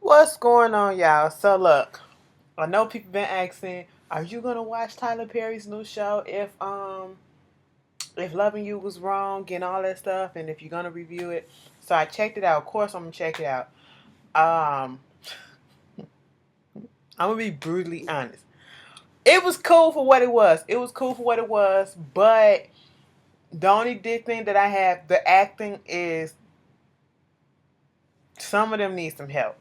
What's going on, y'all? So look, I know people been asking, are you gonna watch Tyler Perry's new show if Loving You was wrong and all that stuff, and if you're gonna review it? So I checked it out. Of course, I'm gonna check it out. Um, I'm gonna be brutally honest. It was cool for what it was. It was cool for what it was, but the only big thing that I have, the acting is some of them need some help.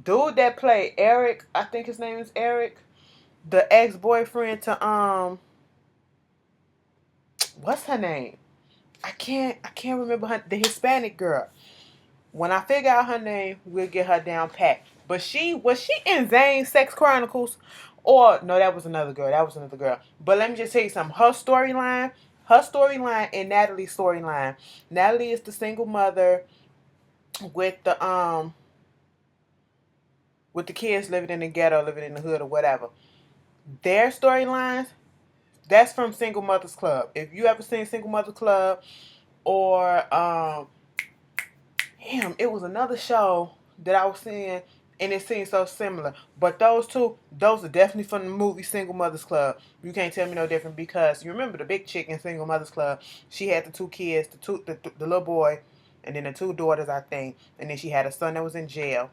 Dude that played Eric, I think his name is Eric, the ex boyfriend to what's her name? I can't remember the Hispanic girl. When I figure out her name, we'll get her down pat. But she was she in Zane's Sex Chronicles? Or no, that was another girl. That was another girl. But let me just tell you something. Her storyline and Natalie's storyline. Natalie is the single mother with the kids living in the ghetto, living in the hood or whatever. Their storylines, that's from Single Mothers Club. If you ever seen Single Mothers Club or damn, it was another show that I was seeing and it seemed so similar. But those two, those are definitely from the movie Single Mothers Club. You can't tell me no different because you remember the big chick in Single Mothers Club. She had the two kids, the little boy, and then the two daughters, I think. And then she had a son that was in jail.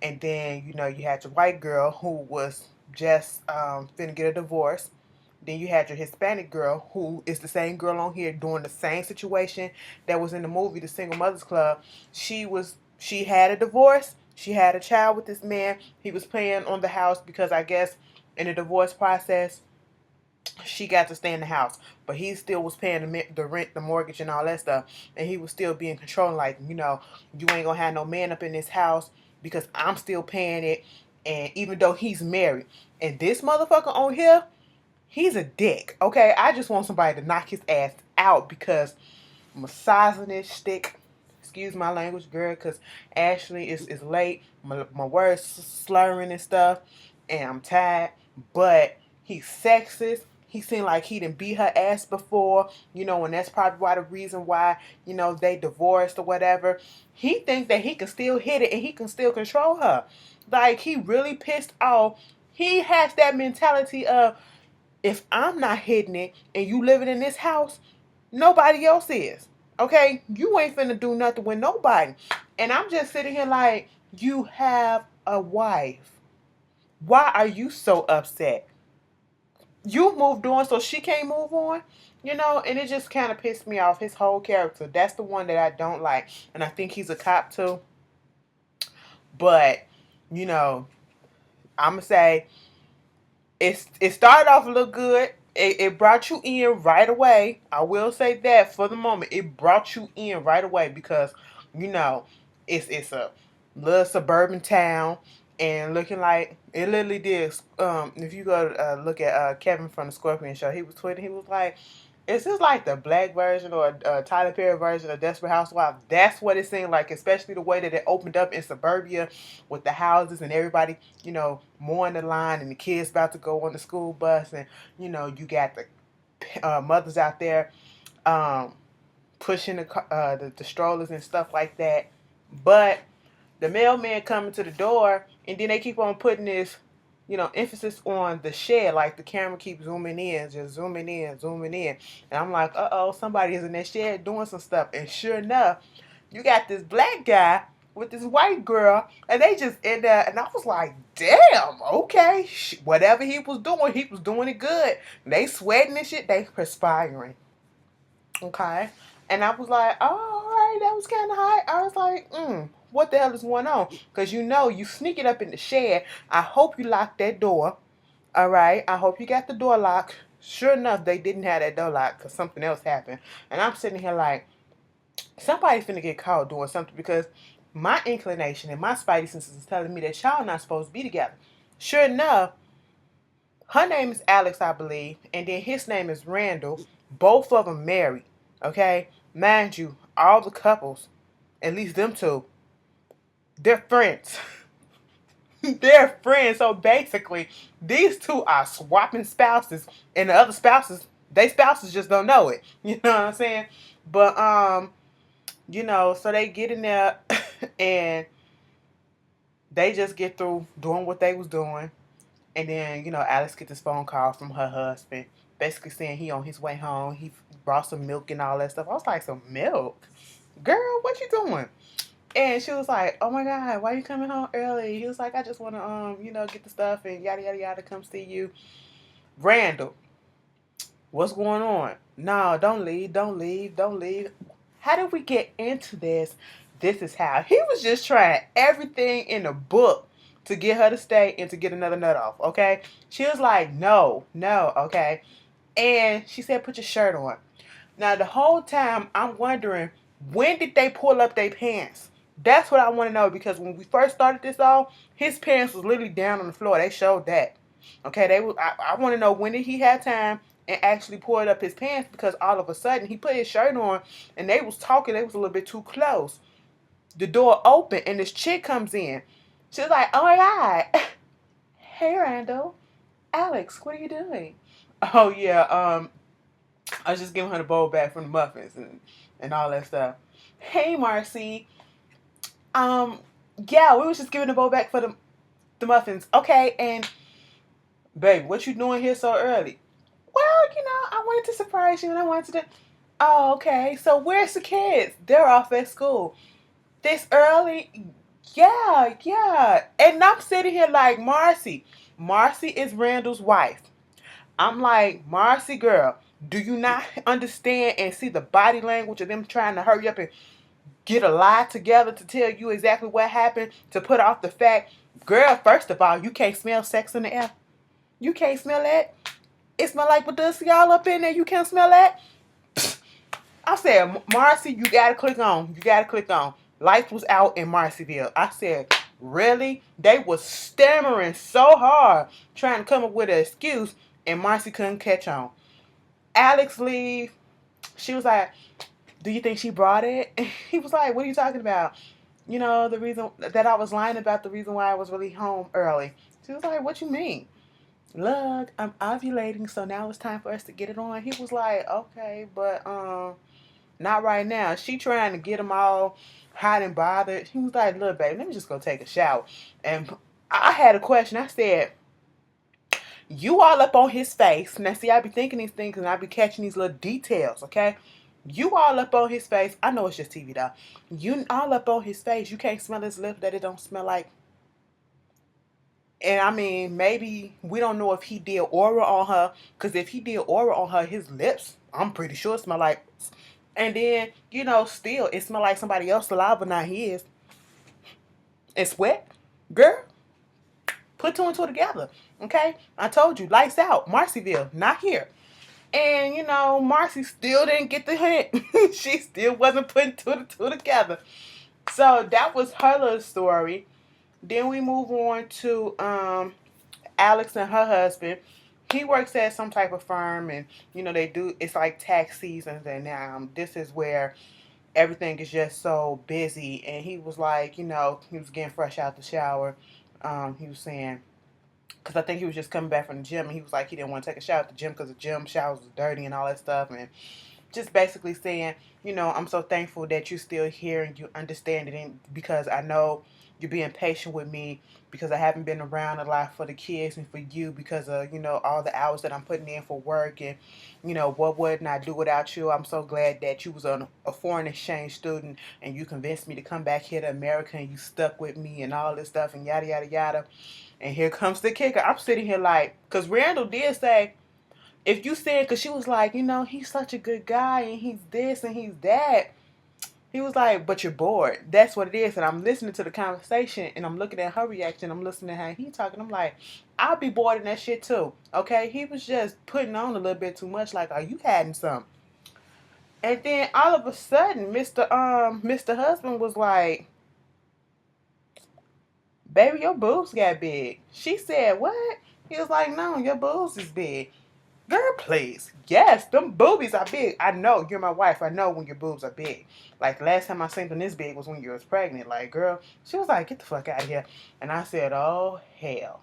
And then, you had your white girl who was just finna get a divorce. Then you had your Hispanic girl, who is the same girl on here doing the same situation that was in the movie, The Single Mothers Club. She had a divorce. She had a child with this man. He was paying on the house because I guess in the divorce process, she got to stay in the house, but he still was paying the rent, the mortgage, and all that stuff, and he was still being controlling. Like, you ain't gonna have no man up in this house because I'm still paying it, and even though he's married, and this motherfucker on here, he's a dick. Okay, I just want somebody to knock his ass out because misogynist stick. Excuse my language, girl, because Ashley is late. My words slurring and stuff, and I'm tired. But he's sexist. He seemed like he didn't beat her ass before, and that's probably why the reason why, they divorced or whatever. He thinks that he can still hit it and he can still control her. Like, he really pissed off. He has that mentality of, if I'm not hitting it and you living in this house, nobody else is. Okay? You ain't finna do nothing with nobody. And I'm just sitting here like, you have a wife. Why are you so upset? You moved on so she can't move on? And it just kind of pissed me off. His whole character. That's the one that I don't like. And I think he's a cop too. But, you know, I'm going to say it started off a little good. It brought you in right away. I will say that for the moment, it brought you in right away because you know it's a little suburban town and looking like it literally did. If you go look at Kevin from the Scorpion Show, he was tweeting. He was like, is this like the black version or Tyler Perry version of Desperate Housewives? That's what it seemed like, especially the way that it opened up in suburbia with the houses and everybody, mowing the line and the kids about to go on the school bus. And, you got the mothers out there um, pushing the strollers and stuff like that. But the mailman coming to the door, and then they keep on putting this, emphasis on the shed. Like the camera keeps zooming in, just zooming in, zooming in. And I'm like, oh, somebody is in that shed doing some stuff. And sure enough, you got this black guy with this white girl, and they just in there. And I was like, damn, okay. Whatever he was doing it good. They sweating and shit, they perspiring. Okay. And I was like, oh, all right, that was kind of hot. I was like, what the hell is going on? Because you sneak it up in the shed. I hope you locked that door. All right. I hope you got the door locked. Sure enough, they didn't have that door locked because something else happened. And I'm sitting here like, somebody's finna get caught doing something because my inclination and my spidey senses is telling me that y'all not supposed to be together. Sure enough, her name is Alex, I believe, and then his name is Randall. Both of them married. Okay? Mind you, all the couples, at least them two, they're friends. They're friends. So basically, these two are swapping spouses, and the other spouses, they spouses just don't know it. You know what I'm saying? But so they get in there and They just get through doing what they was doing. And then, Alex gets this phone call from her husband, basically saying he on his way home. He brought some milk and all that stuff. I was like, some milk? Girl, what you doing? And she was like, oh my God, why you coming home early? He was like, I just want to, get the stuff and yada, yada, yada, come see you. Randall, what's going on? No, don't leave, don't leave, don't leave. How did we get into this? This is how. He was just trying everything in the book to get her to stay and to get another nut off, okay? She was like, no, no, okay? And she said, put your shirt on. Now, the whole time, I'm wondering, when did they pull up their pants? That's what I want to know, because when we first started this off, his pants was literally down on the floor. They showed that. Okay, I want to know, when did he have time and actually pulled up his pants, because all of a sudden he put his shirt on and they was talking. They was a little bit too close. The door opened and this chick comes in. She was like, oh my God. Hey, Randall. Alex, what are you doing? Oh, yeah, I was just giving her the bowl back from the muffins and all that stuff. Hey, Marcy. Um, yeah, we was just giving the bowl back for the muffins. Okay, and baby, what you doing here so early? Well, I wanted to surprise you and I wanted to. Oh, okay. So where's the kids? They're off at school. This early? Yeah, yeah. And I'm sitting here like, Marcy. Marcy is Randall's wife. I'm like, Marcy, girl, do you not understand and see the body language of them trying to hurry up and get a lie together to tell you exactly what happened, to put off the fact, girl, first of all, you can't smell sex in the air. You can't smell that. It smell like Badusi all up in there. You can't smell that. I said, Marcy, you gotta click on. You gotta click on. Lights was out in Marcyville. I said, really? They was stammering so hard trying to come up with an excuse, and Marcy couldn't catch on. Alex leave. She was like, do you think she brought it? He was like, what are you talking about? The reason that I was lying about, the reason why I was really home early. She was like, what you mean? Look, I'm ovulating, so now it's time for us to get it on. He was like, okay, but not right now. She trying to get him all hot and bothered. He was like, look, baby, let me just go take a shower. And I had a question. I said, you all up on his face. Now, see, I be thinking these things and I be catching these little details, okay? You all up on his face. I know it's just TV, though. You all up on his face. You can't smell his lips, that it don't smell like. And I mean, maybe we don't know if he did oral on her. Because if he did oral on her, his lips, I'm pretty sure it smell like. And then, still, it smell like somebody else's saliva, not his. It's wet. Girl, put two and two together. Okay? I told you, lights out. Marcyville, not here. And, Marcy still didn't get the hint. She still wasn't putting two and two together. So that was her little story. Then we move on to Alex and her husband. He works at some type of firm, and they do. It's like tax seasons, and this is where everything is just so busy. And he was like, he was getting fresh out the shower. He was saying, because I think he was just coming back from the gym, and he was like, he didn't want to take a shower at the gym because the gym showers was dirty and all that stuff, and just basically saying, I'm so thankful that you're still here and you understand it, because I know you're being patient with me, because I haven't been around a lot for the kids and for you, because of, all the hours that I'm putting in for work, and, what wouldn't I do without you? I'm so glad that you was a foreign exchange student and you convinced me to come back here to America and you stuck with me and all this stuff and yada, yada, yada. And here comes the kicker. I'm sitting here like, because Randall did say, if you said, because she was like, he's such a good guy and he's this and he's that. He was like, but you're bored. That's what it is. And I'm listening to the conversation and I'm looking at her reaction. I'm listening to how he talking. I'm like, I'll be bored in that shit too. Okay? He was just putting on a little bit too much. Like, are you hiding something? And then all of a sudden, Mr. Husband was like, baby, your boobs got big. She said, what? He was like, no, your boobs is big. Girl, please. Yes, them boobies are big. I know. You're my wife. I know when your boobs are big. Like, the last time I seen them this big was when you was pregnant. Like, girl, she was like, get the fuck out of here. And I said, oh, hell.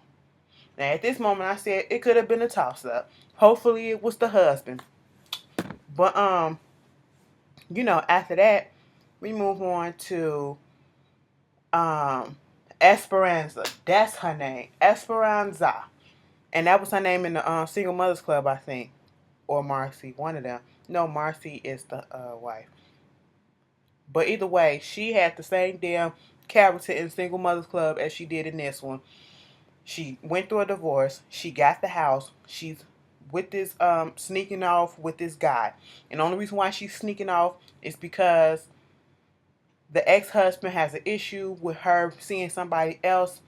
Now, at this moment, I said, it could have been a toss-up. Hopefully, it was the husband. But, after that, we move on to Esperanza. That's her name. Esperanza. And that was her name in the Single Mothers Club, I think. Or Marcy. One of them. No, Marcy is the wife. But either way, she had the same damn character in Single Mothers Club as she did in this one. She went through a divorce. She got the house. She's with this sneaking off with this guy. And the only reason why she's sneaking off is because the ex-husband has an issue with her seeing somebody else.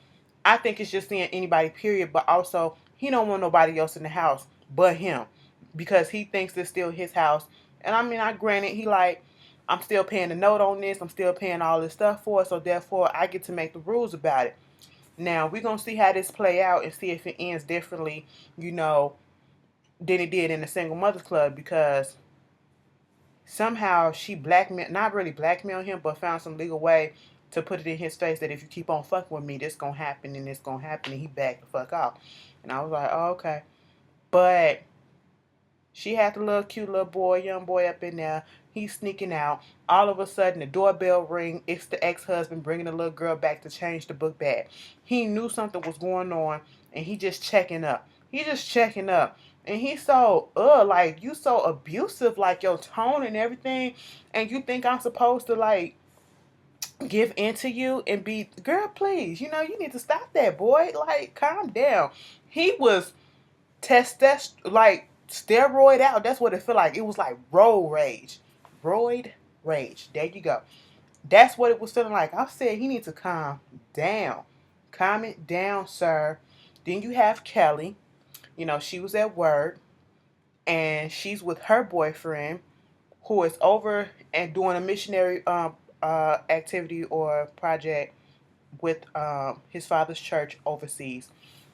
I think it's just seeing anybody, period. But also, he don't want nobody else in the house but him because he thinks it's still his house. And I mean, I granted, he like, I'm still paying the note on this. I'm still paying all this stuff for it. So therefore, I get to make the rules about it. Now, we're going to see how this play out and see if it ends differently, you know, than it did in the Single Mothers Club because somehow she blackmailed, not really blackmailed him, but found some legal way to put it in his face that if you keep on fucking with me, this gonna happen and this gonna happen, and he backed the fuck off. And I was like, oh, okay. But she had the little cute little boy, young boy up in there. He's sneaking out. All of a sudden, the doorbell ring. It's the ex-husband bringing the little girl back to change the book bag. He knew something was going on, and he just checking up. He just checking up. And he's so, like, you so abusive, like, your tone and everything. And you think I'm supposed to, like, give in to you and be, girl, please. You know, you need to stop that, boy. Like, calm down. He was like, steroid out. That's what it felt like. It was like road rage. Roid rage. There you go. That's what it was feeling like. I said he needs to calm down. Calm it down, sir. Then you have Kelly. You know, she was at work and she's with her boyfriend who is over and doing a missionary activity or project with his father's church overseas.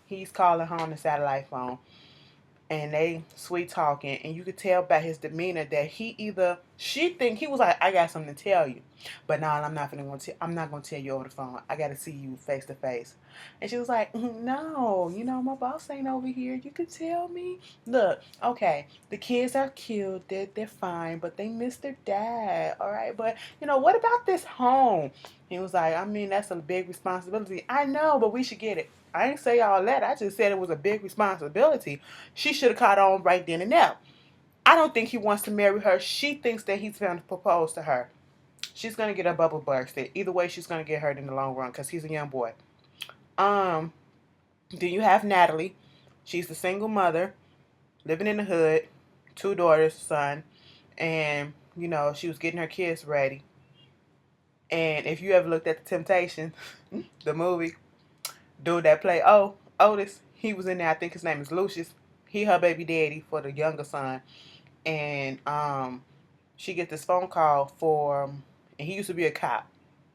He's calling her on the satellite phone and they sweet talking, and you could tell by his demeanor that she think he was like, I got something to tell you, but nah, I'm not gonna tell you over the phone. I gotta see you face to face. And she was like, no, you know, my boss ain't over here. You could tell me. Look, okay, the kids are cute, they're fine, but they miss their dad. All right, but you know, what about this home? He was like, I mean, that's a big responsibility. I know, but we should get it. I didn't say all that. I just said it was a big responsibility. She should have caught on right then and there. I don't think he wants to marry her. She thinks that he's going to propose to her. She's going to get a bubble bursted. Either way, she's going to get hurt in the long run because he's a young boy. Um, then you have Natalie. She's the single mother, living in the hood, 2 daughters, son, and you know she was getting her kids ready. And if you ever looked at the Temptation, the movie, dude that played Otis, he was in there. I think his name is Lucius. He her baby daddy for the younger son, and she gets this phone call and he used to be a cop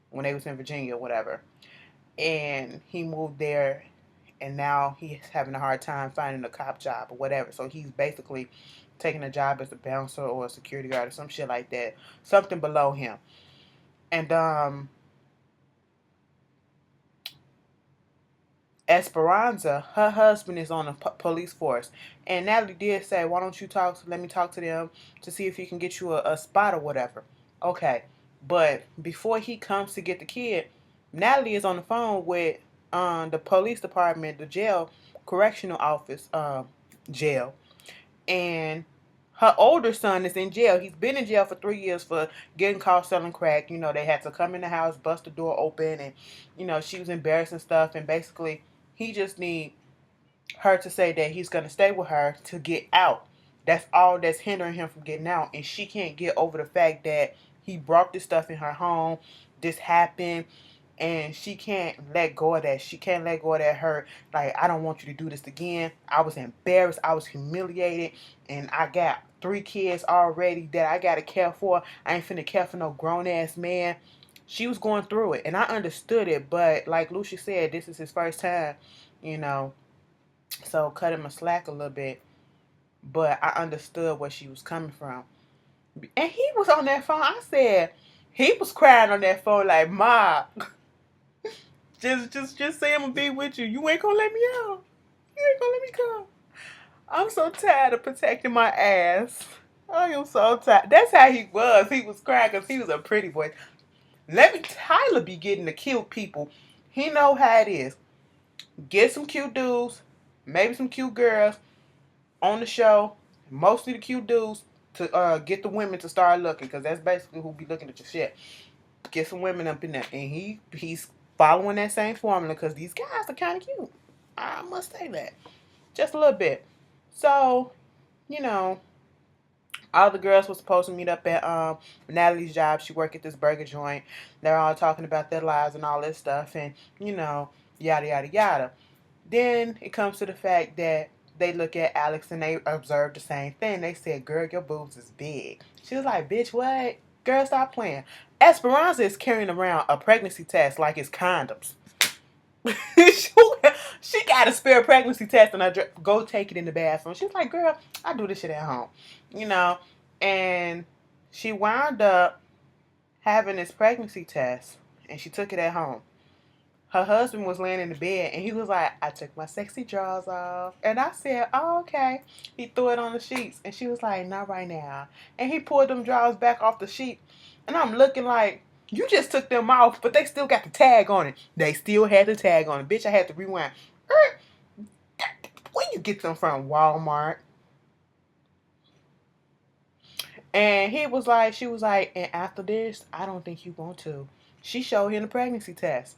when they was in Virginia or whatever, and he moved there, and now he's having a hard time finding a cop job or whatever. So he's basically taking a job as a bouncer or a security guard or some shit like that, something below him, and Esperanza, her husband is on the police force. And Natalie did say, why don't you let me talk to them to see if he can get you a spot or whatever. Okay. But before he comes to get the kid, Natalie is on the phone with the police department, the jail, correctional office, jail. And her older son is in jail. He's been in jail for 3 years for getting caught selling crack. You know, they had to come in the house, bust the door open, and, you know, she was embarrassed and stuff. And basically, he just need her to say that he's going to stay with her to get out. That's all that's hindering him from getting out. And she can't get over the fact that he brought this stuff in her home. This happened. And she can't let go of that. She can't let go of that hurt. Like, I don't want you to do this again. I was embarrassed. I was humiliated. And I got 3 kids already that I got to care for. I ain't finna care for no grown-ass man. She was going through it. And I understood it. But like Lucia said, this is his first time, you know. So cut him a slack a little bit. But I understood where she was coming from. And he was on that phone. I said, he was crying on that phone like, Ma, just say I'm gonna be with you. You ain't gonna let me out. You ain't gonna let me come. I'm so tired of protecting my ass. I am so tired. That's how he was. He was crying because he was a pretty boy. Tyler be getting to kill people. He know how it is. Get some cute dudes, maybe some cute girls on the show, mostly the cute dudes, to get the women to start looking, because that's basically who be looking at your shit. Get some women up in there, and he's following that same formula, because these guys are kind of cute. I must say that, just a little bit. So, you know, all the girls were supposed to meet up at Natalie's job. She worked at this burger joint. They're all talking about their lives and all this stuff, and yada yada yada. Then it comes to the fact that they look at Alex and they observe the same thing. They said, "Girl, your boobs is big." She was like, "Bitch, what? Girl, stop playing." Esperanza is carrying around a pregnancy test like it's condoms. She got a spare pregnancy test and I go take it in the bathroom. She's like, "Girl, I do this shit at home," you know. And she wound up having this pregnancy test, and she took it at home. Her husband was laying in the bed, and he was like, "I took my sexy drawers off." And I said, "Oh, okay." He threw it on the sheets, and she was like, "Not right now." And he pulled them drawers back off the sheet, and I'm looking like, you just took them off, but they still got the tag on it. They still had the tag on it. Bitch, I had to rewind. Where you get them from? Walmart. And she was like, "And after this, I don't think you want to." She showed him the pregnancy test.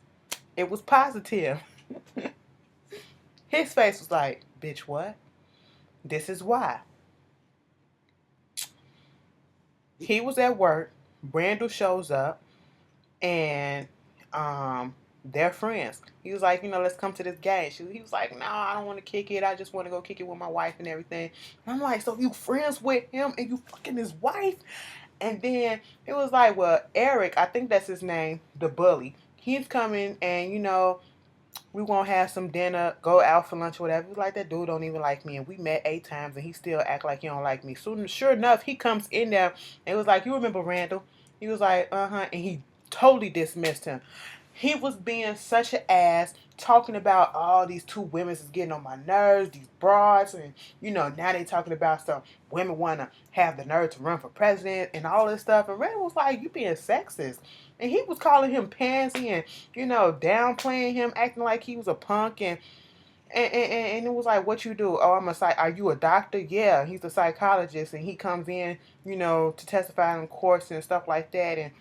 It was positive. His face was like, "Bitch, what?" This is why. He was at work. Randall shows up, and they're friends. He was like, "Let's come to this game." He was like, "No, I don't want to kick it. I just want to go kick it with my wife and everything." And I'm like, "So you friends with him and you fucking his wife?" And then it was like, "Well, Eric, I think that's his name, the bully. He's coming, and we won't have some dinner, go out for lunch or whatever." He was like, "That dude don't even like me, and we met 8 times, and he still act like he don't like me." So sure enough, he comes in there, and it was like, "You remember Randall?" He was like, "Uh-huh," and he totally dismissed him. He was being such an ass, talking about all these two women is getting on my nerves, these broads, and now they talking about some women want to have the nerve to run for president and all this stuff. And Randall was like, "You being sexist." And he was calling him pansy and, downplaying him, acting like he was a punk. And it was like, "What you do?" "Oh, I'm a psych. Are you a doctor?" "Yeah." He's a psychologist, and he comes in, to testify in courts and stuff like that. And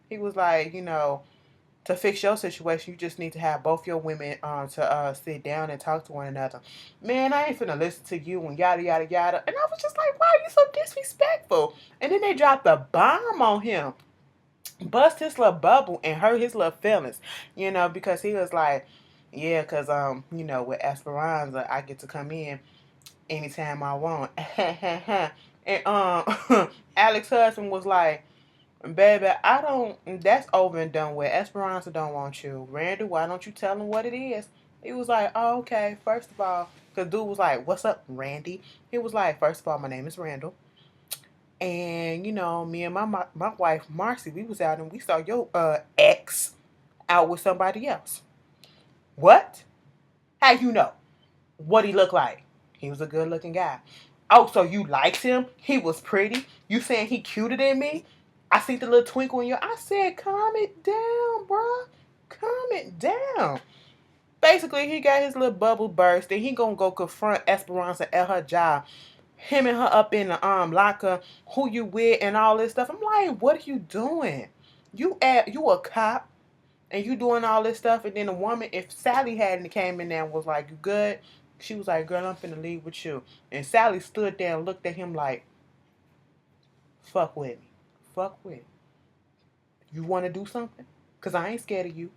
he was like, "To fix your situation, you just need to have both your women to sit down and talk to one another." Man, I ain't finna listen to you and yada yada yada. And I was just like, "Why are you so disrespectful?" And then they dropped a bomb on him, bust his little bubble and hurt his little feelings, because he was like, "Yeah, because with Esperanza, I get to come in anytime I want." And Alex's husband was like, "Baby, I don't, that's over and done with. Esperanza don't want you. Randall, why don't you tell him what it is?" He was like, "Oh, okay, first of all," because dude was like, "What's up, Randy?" He was like, "First of all, my name is Randall. And me and my wife Marcy, we was out and we saw your ex out with somebody else." "What? How you know? What he look like?" "He was a good looking guy." "Oh, so you liked him? He was pretty? You saying he cuter than me? I see the little twinkle in your." I said, "Calm it down, bruh. Calm it down." Basically, he got his little bubble burst, and he gonna go confront Esperanza at her job. Him and her up in the locker, "Who you with?" and all this stuff. I'm like, "What are you doing? You a cop and you doing all this stuff?" And then the woman, if Sally hadn't came in there and was like, "You good?" She was like, "Girl, I'm finna leave with you." And Sally stood there and looked at him like, "Fuck with me. Fuck with me. You wanna do something? Cause I ain't scared of you.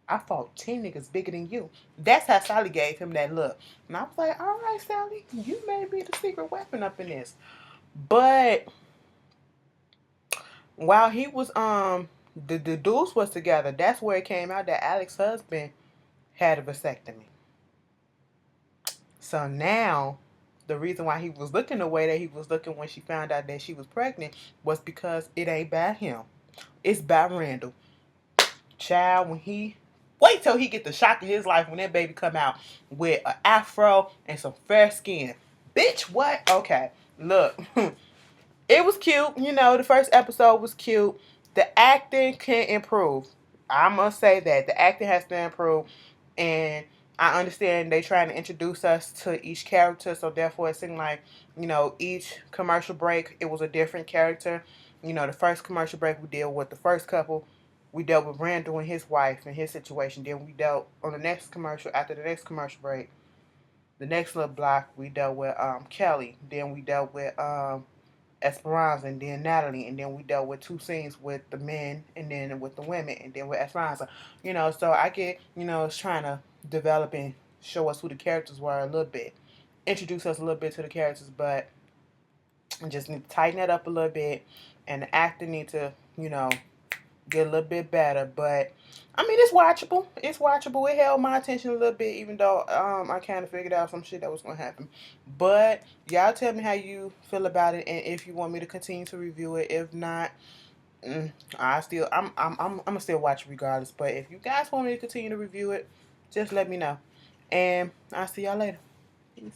I fought 10 niggas bigger than you." That's how Sally gave him that look. And I was like, "All right, Sally, you may be the secret weapon up in this." But while he was the dudes was together, that's where it came out that Alex's husband had a vasectomy. So now the reason why he was looking the way that he was looking when she found out that she was pregnant was because it ain't by him. It's by Randall. Child, when he wait till he get the shock of his life when that baby come out with an afro and some fair skin. Bitch, what? Okay, look. It was cute. The first episode was cute. The acting can improve. I must say that the acting has to improve, and I understand they trying to introduce us to each character, so therefore it seemed like, each commercial break it was a different character. The first commercial break we dealt with the first couple, we dealt with Randall and his wife and his situation. Then we dealt on the next commercial after the next commercial break. The next little block we dealt with Kelly. Then we dealt with Esperanza, and then Natalie, and then we dealt with two scenes with the men and then with the women and then with Esperanza. So I get, it's trying to develop and show us who the characters were a little bit, introduce us a little bit to the characters, but just need to tighten that up a little bit, and the acting need to, get a little bit better. But I mean, it's watchable. It's watchable. It held my attention a little bit, even though I kind of figured out some shit that was gonna happen. But y'all tell me how you feel about it, and if you want me to continue to review it. If not, I'm gonna still watch it regardless. But if you guys want me to continue to review it, just let me know, and I'll see y'all later. Peace.